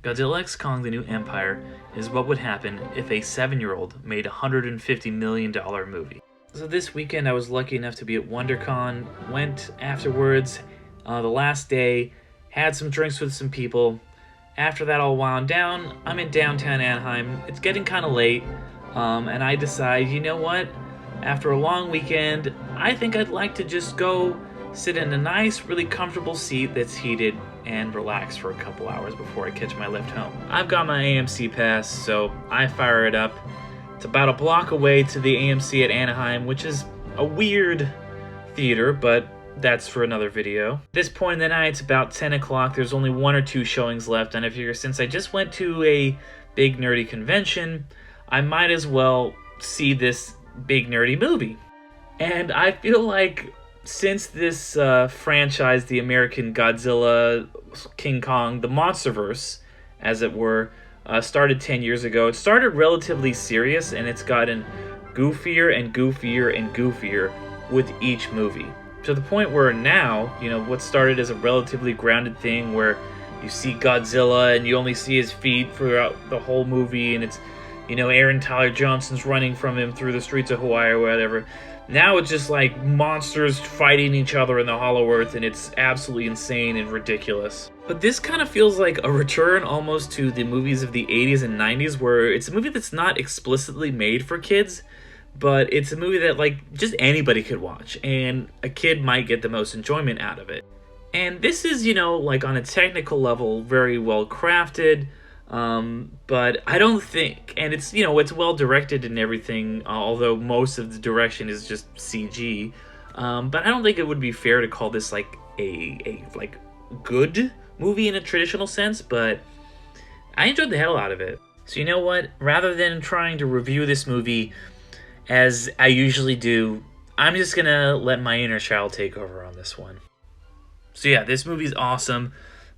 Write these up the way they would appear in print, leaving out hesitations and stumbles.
Godzilla x Kong: The New Empire is what would happen if a 7-year-old made a $150 million movie. So this weekend I was lucky enough to be at WonderCon, went afterwards, the last day, had some drinks with some people. After that all wound down, I'm in downtown Anaheim. It's getting kind of late, and I decide, you know what? After a long weekend, I think I'd like to just go sit in a nice, really comfortable seat that's heated and relax for a couple hours before I catch my lift home. I've got my AMC pass, so I fire it up. It's about a block away to the AMC at Anaheim, which is a weird theater, but that's for another video. At this point in the night, it's about 10 o'clock. There's only 1 or 2 showings left, and I figure since I just went to a big nerdy convention, I might as well see this big nerdy movie. And I feel like since this franchise, the American Godzilla, King Kong, the Monsterverse, as it were, started 10 years ago, it started relatively serious, and it's gotten goofier and goofier and goofier with each movie. To the point where now, you know, what started as a relatively grounded thing where you see Godzilla and you only see his feet throughout the whole movie, and it's, you know, Aaron Tyler Johnson's running from him through the streets of Hawaii or whatever. Now it's just like monsters fighting each other in the Hollow Earth, and it's absolutely insane and ridiculous. But this kind of feels like a return almost to the movies of the 80s and 90s, where it's a movie that's not explicitly made for kids, but it's a movie that, like, just anybody could watch, and a kid might get the most enjoyment out of it. And this is, you know, like, on a technical level, very well crafted, but I don't think, and it's, you know, it's well directed and everything, although most of the direction is just CG, but I don't think it would be fair to call this, like, a good movie in a traditional sense, but I enjoyed the hell out of it. So you know what, rather than trying to review this movie as I usually do, I'm just gonna let my inner child take over on this one. So yeah, this movie's awesome.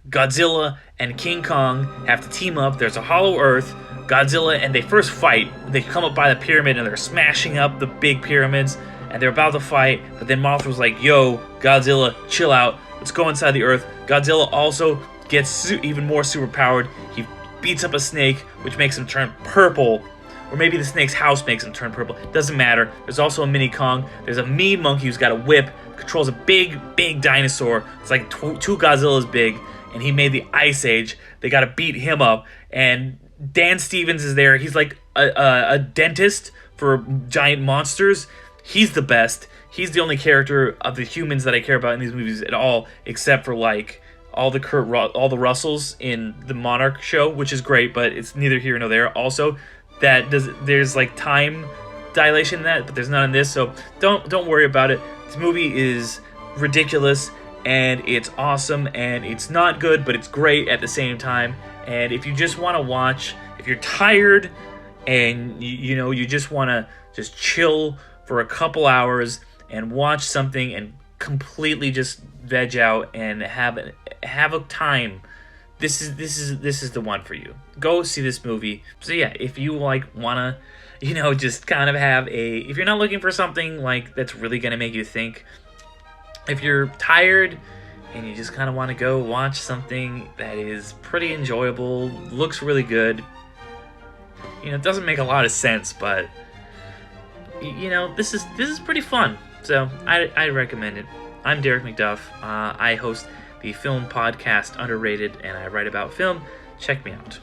Godzilla and King Kong have to team up. There's a hollow earth. Godzilla, and they first fight. They come up by the pyramid and they're smashing up the big pyramids, and they're about to fight, but then Mothra's like, yo, Godzilla, chill out. Let's go inside the earth. Godzilla also gets even more superpowered. He beats up a snake, which makes him turn purple. Or maybe the snake's house makes him turn purple. Doesn't matter. There's also a mini Kong. There's a mean monkey who's got a whip, controls a big dinosaur. It's like two Godzillas big, and he made the Ice Age. They got to beat him up. And Dan Stevens is there. He's like a dentist for giant monsters. He's the best. He's the only character of the humans that I care about in these movies at all, except for, like, all the Russells in the Monarch show, which is great, but it's neither here nor there. Also, there's like time dilation in that, but there's none in this, so don't worry about it. This movie is ridiculous, and it's awesome, and it's not good, but it's great at the same time. And if you just want to watch, if you're tired and you just want to just chill for a couple hours and watch something and completely just veg out and have a time, this is the one for you. Go see this movie. So yeah, if you wanna, just kind of have if you're not looking for something like that's really gonna make you think, if you're tired and you just kind of want to go watch something that is pretty enjoyable, looks really good, it doesn't make a lot of sense, but this is pretty fun. So I recommend it. I'm Derek McDuff. I host the film podcast Underrated, and I write about film. Check me out.